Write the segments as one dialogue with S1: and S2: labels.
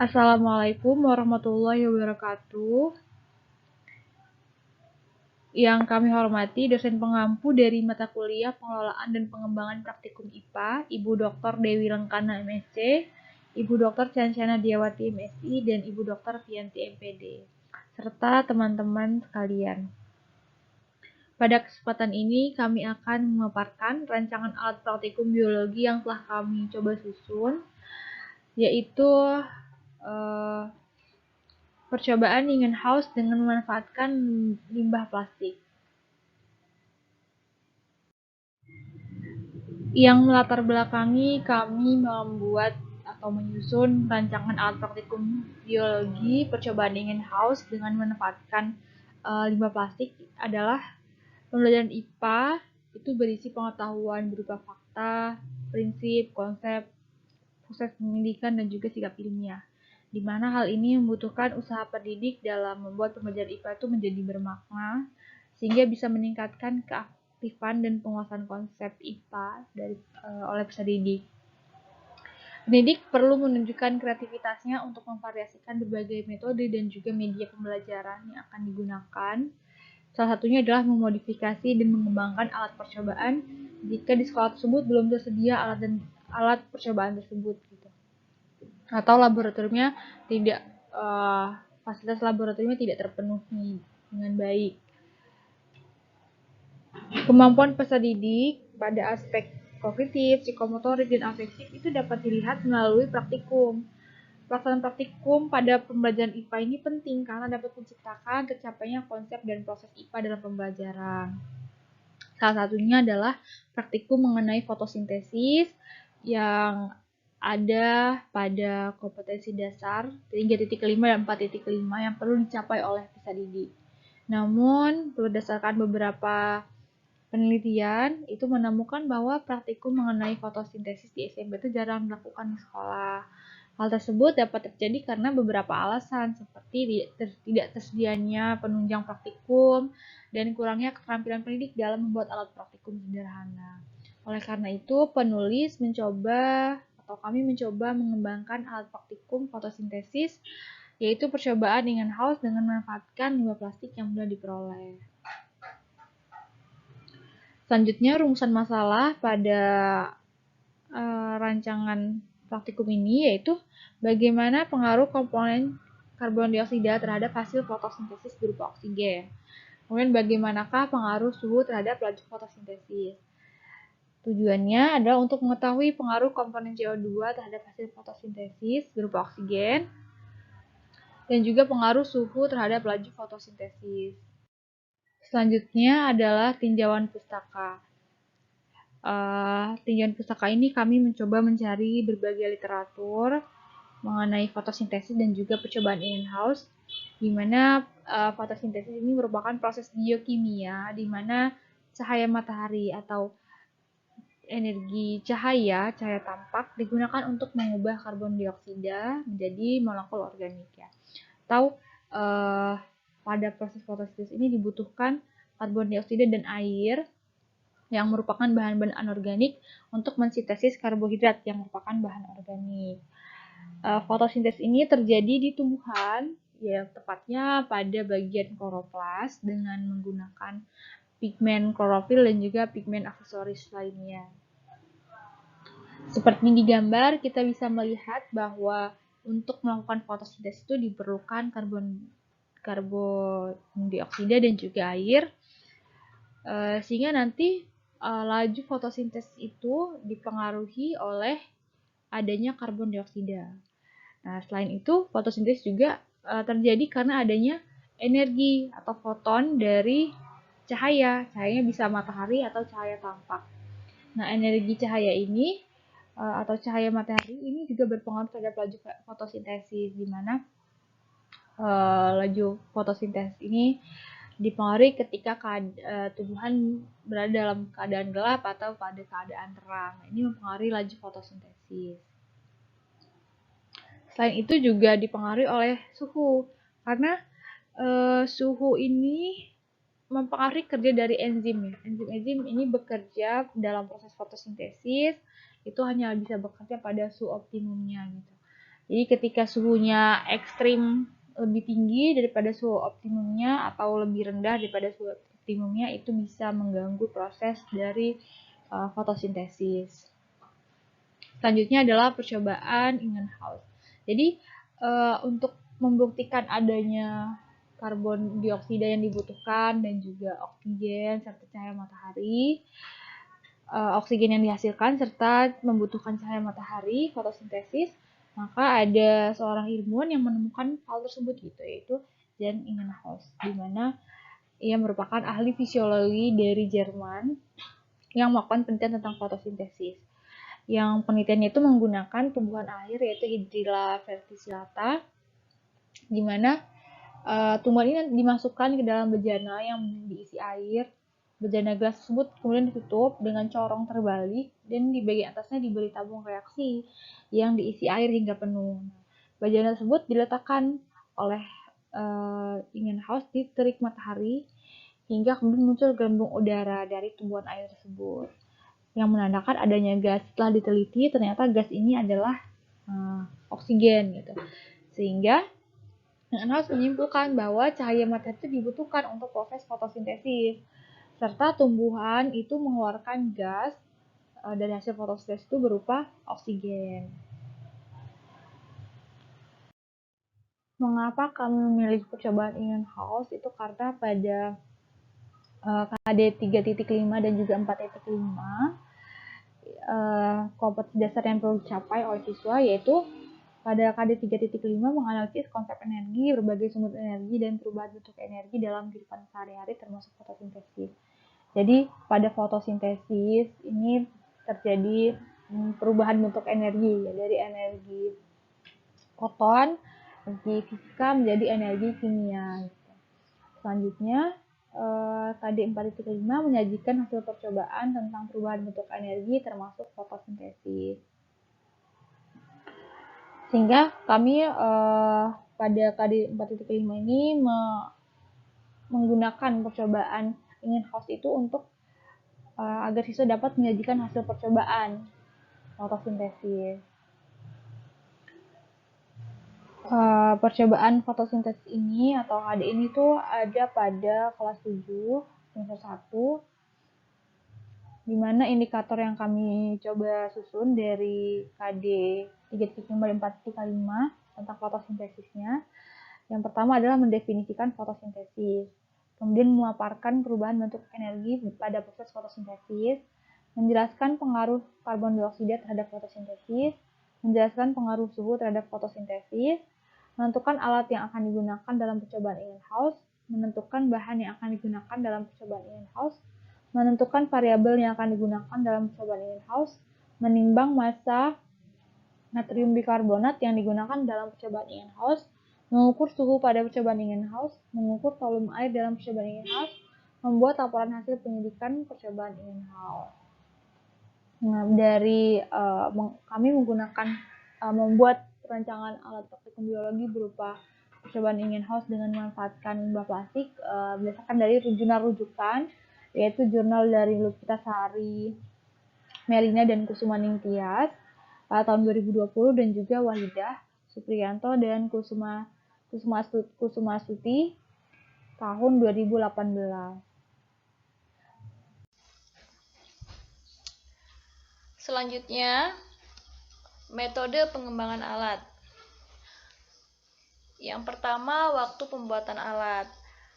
S1: Assalamualaikum warahmatullahi wabarakatuh. Yang kami hormati dosen pengampu dari mata kuliah Pengelolaan dan Pengembangan Praktikum IPA, Ibu Dr. Dewi Lengkana MSc, Ibu Dr. Cancana Diawati MSI, dan Ibu Dr. Fianti MPD, serta teman-teman sekalian. Pada kesempatan ini kami akan memaparkan rancangan alat praktikum biologi yang telah kami coba susun, yaitu percobaan Ingenhousz dengan memanfaatkan limbah plastik. Yang melatar belakangi kami membuat atau menyusun rancangan alat praktikum biologi percobaan Ingenhousz dengan memanfaatkan limbah plastik adalah pembelajaran IPA itu berisi pengetahuan berupa fakta, prinsip, konsep, proses pendidikan, dan juga sikap ilmiah. Di mana hal ini membutuhkan usaha pendidik dalam membuat pembelajaran IPA itu menjadi bermakna, sehingga bisa meningkatkan keaktifan dan penguasaan konsep IPA oleh peserta didik. Pendidik perlu menunjukkan kreativitasnya untuk memvariasikan berbagai metode dan juga media pembelajaran yang akan digunakan. Salah satunya adalah memodifikasi dan mengembangkan alat percobaan jika di sekolah tersebut belum tersedia alat percobaan tersebut. Atau laboratoriumnya tidak fasilitas laboratoriumnya tidak terpenuhi dengan baik. Kemampuan peserta didik pada aspek kognitif, psikomotorik, dan afektif itu dapat dilihat melalui praktikum. Pelaksanaan praktikum pada pembelajaran IPA ini penting karena dapat menciptakan tercapainya konsep dan proses IPA dalam pembelajaran. Salah satunya adalah praktikum mengenai fotosintesis yang ada pada kompetensi dasar 3.5 dan 4.5 yang perlu dicapai oleh peserta didik. Namun, berdasarkan beberapa penelitian, itu menemukan bahwa praktikum mengenai fotosintesis di SMP itu jarang dilakukan di sekolah. Hal tersebut dapat terjadi karena beberapa alasan, seperti tidak tersedianya penunjang praktikum dan kurangnya keterampilan pendidik dalam membuat alat praktikum sederhana. Oleh karena itu, kami mencoba mengembangkan alat praktikum fotosintesis, yaitu percobaan Ingenhousz dengan memanfaatkan limbah plastik yang mudah diperoleh. Selanjutnya, rumusan masalah pada rancangan praktikum ini yaitu bagaimana pengaruh komponen karbon dioksida terhadap hasil fotosintesis berupa oksigen. Kemudian bagaimanakah pengaruh suhu terhadap laju fotosintesis. Tujuannya adalah untuk mengetahui pengaruh komponen CO2 terhadap hasil fotosintesis berupa oksigen dan juga pengaruh suhu terhadap laju fotosintesis. Selanjutnya adalah tinjauan pustaka. Tinjauan pustaka ini kami mencoba mencari berbagai literatur mengenai fotosintesis dan juga percobaan Ingenhousz, di mana fotosintesis ini merupakan proses biokimia di mana cahaya matahari atau energi cahaya tampak digunakan untuk mengubah karbon dioksida menjadi molekul organik ya. Atau pada proses fotosintesis ini dibutuhkan karbon dioksida dan air yang merupakan bahan-bahan anorganik untuk mensintesis karbohidrat yang merupakan bahan organik. Fotosintesis ini terjadi di tumbuhan, ya tepatnya pada bagian kloroplas dengan menggunakan pigmen klorofil dan juga pigmen aksesoris lainnya. Seperti di gambar, kita bisa melihat bahwa untuk melakukan fotosintesis itu diperlukan karbon dioksida dan juga air, sehingga nanti laju fotosintesis itu dipengaruhi oleh adanya karbon dioksida. Nah, selain itu, fotosintesis juga terjadi karena adanya energi atau foton dari cahaya. Cahayanya bisa matahari atau cahaya tampak. Nah, energi cahaya ini atau cahaya matahari ini juga berpengaruh terhadap laju fotosintesis, di mana laju fotosintesis ini dipengaruhi ketika tumbuhan berada dalam keadaan gelap atau pada keadaan terang. Ini mempengaruhi laju fotosintesis. Selain itu juga dipengaruhi oleh suhu, karena suhu ini mempengaruhi kerja dari enzim. Enzim ini bekerja dalam proses fotosintesis, itu hanya bisa bekerja pada suhu optimumnya gitu. Jadi ketika suhunya ekstrim lebih tinggi daripada suhu optimumnya atau lebih rendah daripada suhu optimumnya, itu bisa mengganggu proses dari fotosintesis. Selanjutnya adalah percobaan in-house. Jadi untuk membuktikan adanya karbon dioksida yang dibutuhkan dan juga oksigen serta cahaya matahari, oksigen yang dihasilkan serta membutuhkan cahaya matahari, fotosintesis, maka ada seorang ilmuwan yang menemukan hal tersebut gitu, yaitu Jan Ingenhousz, di mana ia merupakan ahli fisiologi dari Jerman yang melakukan penelitian tentang fotosintesis. Yang penelitiannya itu menggunakan tumbuhan air yaitu Hydrilla verticillata, di mana tumbuhan ini dimasukkan ke dalam bejana yang diisi air. Bejana gelas tersebut kemudian ditutup dengan corong terbalik dan di bagian atasnya diberi tabung reaksi yang diisi air hingga penuh. Bejana tersebut diletakkan oleh Ingenhousz di terik matahari hingga kemudian muncul gelembung udara dari tumbuhan air tersebut yang menandakan adanya gas. Setelah diteliti ternyata gas ini adalah oksigen gitu. Sehingga Ingenhousz menyimpulkan bahwa cahaya matahari itu dibutuhkan untuk proses fotosintesis, serta tumbuhan itu mengeluarkan gas dari hasil fotosintesis itu berupa oksigen. Mengapa kami memilih percobaan Ingenhousz? Itu karena pada KD 3.5 dan juga 4.5 kompetensi dasar yang perlu dicapai oleh siswa yaitu pada KD 3.5 menganalisis konsep energi, berbagai sumber energi, dan perubahan bentuk energi dalam kehidupan sehari-hari termasuk fotosintesis. Jadi pada fotosintesis ini terjadi perubahan bentuk energi ya, dari energi foton, energi fisika menjadi energi kimia. Selanjutnya KD 4.5 menyajikan hasil percobaan tentang perubahan bentuk energi termasuk fotosintesis. Sehingga kami pada KD 4.5 ini menggunakan percobaan Ingenhousz itu untuk agar siswa dapat menyajikan hasil percobaan fotosintesis. Percobaan fotosintesis ini atau KD ini tuh ada pada kelas 7 semester 1, di mana indikator yang kami coba susun dari KD 3.5 dan 4.5 tentang fotosintesisnya. Yang pertama adalah mendefinisikan fotosintesis, kemudian memaparkan perubahan bentuk energi pada proses fotosintesis, menjelaskan pengaruh karbon dioksida terhadap fotosintesis, menjelaskan pengaruh suhu terhadap fotosintesis, menentukan alat yang akan digunakan dalam percobaan Ingenhousz, menentukan bahan yang akan digunakan dalam percobaan Ingenhousz, menentukan variabel yang akan digunakan dalam percobaan Ingenhousz, menimbang massa natrium bikarbonat yang digunakan dalam percobaan Ingenhousz, mengukur suhu pada percobaan Ingenhousz, mengukur volume air dalam percobaan Ingenhousz, membuat laporan hasil penyidikan percobaan Ingenhousz. Nah, kami menggunakan membuat rancangan alat praktikum biologi berupa percobaan Ingenhousz dengan memanfaatkan limbah plastik berdasarkan dari jurnal rujukan, yaitu jurnal dari Lupita Sari, Melina dan Kusuma Ningtyas pada tahun 2020 dan juga Wahidah Supriyanto dan Kusuma Suti tahun 2018.
S2: Selanjutnya, metode pengembangan alat. Yang pertama, waktu pembuatan alat.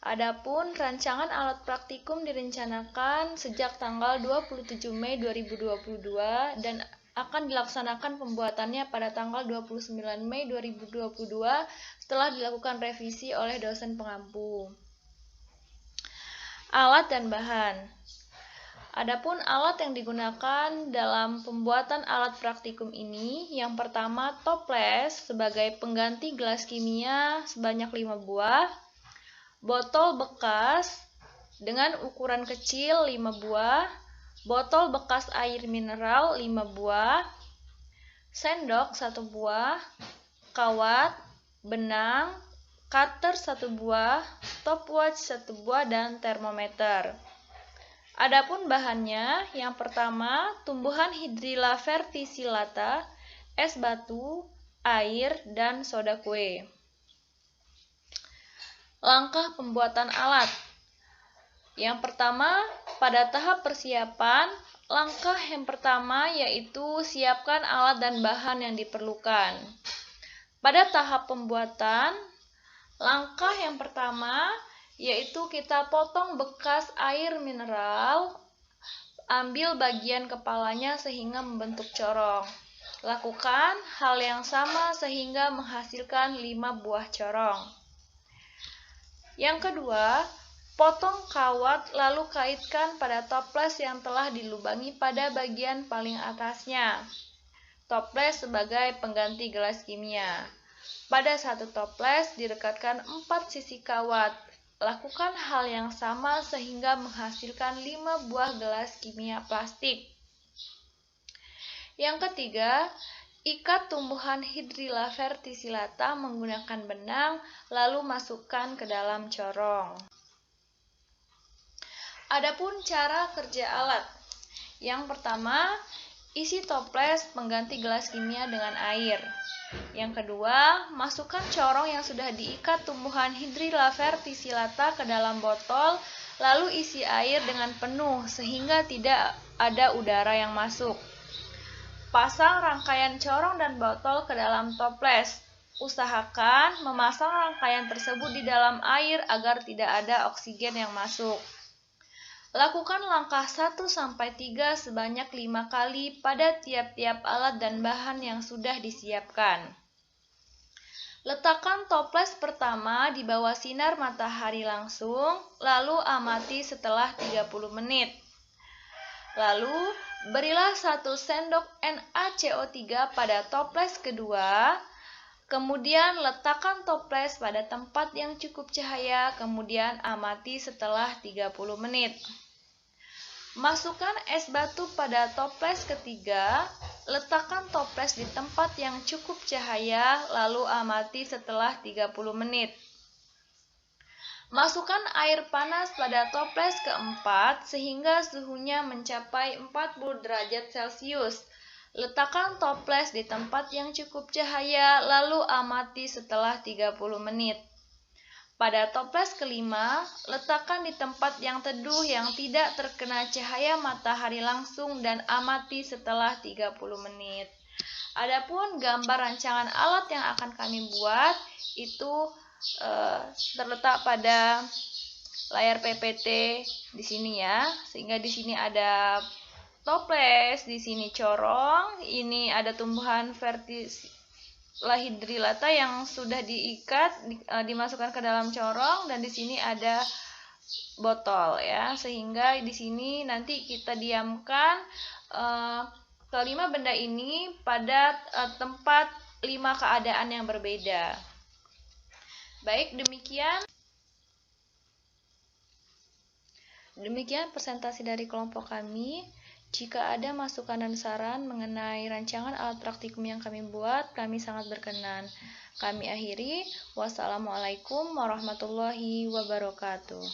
S2: Adapun rancangan alat praktikum direncanakan sejak tanggal 27 Mei 2022 dan akan dilaksanakan pembuatannya pada tanggal 29 Mei 2022 setelah dilakukan revisi oleh dosen pengampu. Alat dan bahan. Adapun alat yang digunakan dalam pembuatan alat praktikum ini, yang pertama toples sebagai pengganti gelas kimia sebanyak 5 buah, botol bekas dengan ukuran kecil 5 buah, botol bekas air mineral 5 buah, sendok 1 buah, kawat, benang, cutter 1 buah, stopwatch 1 buah, dan termometer. Adapun bahannya, yang pertama tumbuhan Hydrilla verticillata, es batu, air, dan soda kue. Langkah pembuatan alat. Yang pertama, pada tahap persiapan, langkah yang pertama yaitu siapkan alat dan bahan yang diperlukan. Pada tahap pembuatan, langkah yang pertama yaitu kita potong bekas air mineral, ambil bagian kepalanya sehingga membentuk corong. Lakukan hal yang sama sehingga menghasilkan 5 buah corong. Yang kedua, potong kawat lalu kaitkan pada toples yang telah dilubangi pada bagian paling atasnya. Toples sebagai pengganti gelas kimia. Pada satu toples direkatkan 4 sisi kawat. Lakukan hal yang sama sehingga menghasilkan 5 buah gelas kimia plastik. Yang ketiga, ikat tumbuhan Hydrilla verticillata menggunakan benang, lalu masukkan ke dalam corong. Adapun cara kerja alat. Yang pertama, isi toples pengganti gelas kimia dengan air. Yang kedua, masukkan corong yang sudah diikat tumbuhan Hydrilla verticillata ke dalam botol, lalu isi air dengan penuh sehingga tidak ada udara yang masuk. Pasang rangkaian corong dan botol ke dalam toples. Usahakan memasang rangkaian tersebut di dalam air agar tidak ada oksigen yang masuk. Lakukan langkah 1-3 sebanyak 5 kali pada tiap-tiap alat dan bahan yang sudah disiapkan. Letakkan toples pertama di bawah sinar matahari langsung, lalu amati setelah 30 menit. Lalu, berilah 1 sendok NaCO3 pada toples kedua. Kemudian letakkan toples pada tempat yang cukup cahaya, kemudian amati setelah 30 menit. Masukkan es batu pada toples ketiga, letakkan toples di tempat yang cukup cahaya, lalu amati setelah 30 menit. Masukkan air panas pada toples keempat sehingga suhunya mencapai 40 derajat Celcius. Letakkan toples di tempat yang cukup cahaya, lalu amati setelah 30 menit. Pada toples kelima, letakkan di tempat yang teduh yang tidak terkena cahaya matahari langsung dan amati setelah 30 menit. Adapun gambar rancangan alat yang akan kami buat itu terletak pada layar PPT di sini ya. Sehingga di sini ada toples, di sini corong, ini ada tumbuhan verticilla hydrillata yang sudah diikat, dimasukkan ke dalam corong, dan di sini ada botol ya. Sehingga di sini nanti kita diamkan kelima benda ini pada tempat 5 keadaan yang berbeda. Baik, demikian presentasi dari kelompok kami. Jika ada masukan dan saran mengenai rancangan alat praktikum yang kami buat, kami sangat berkenan. Kami akhiri. Wassalamualaikum warahmatullahi wabarakatuh.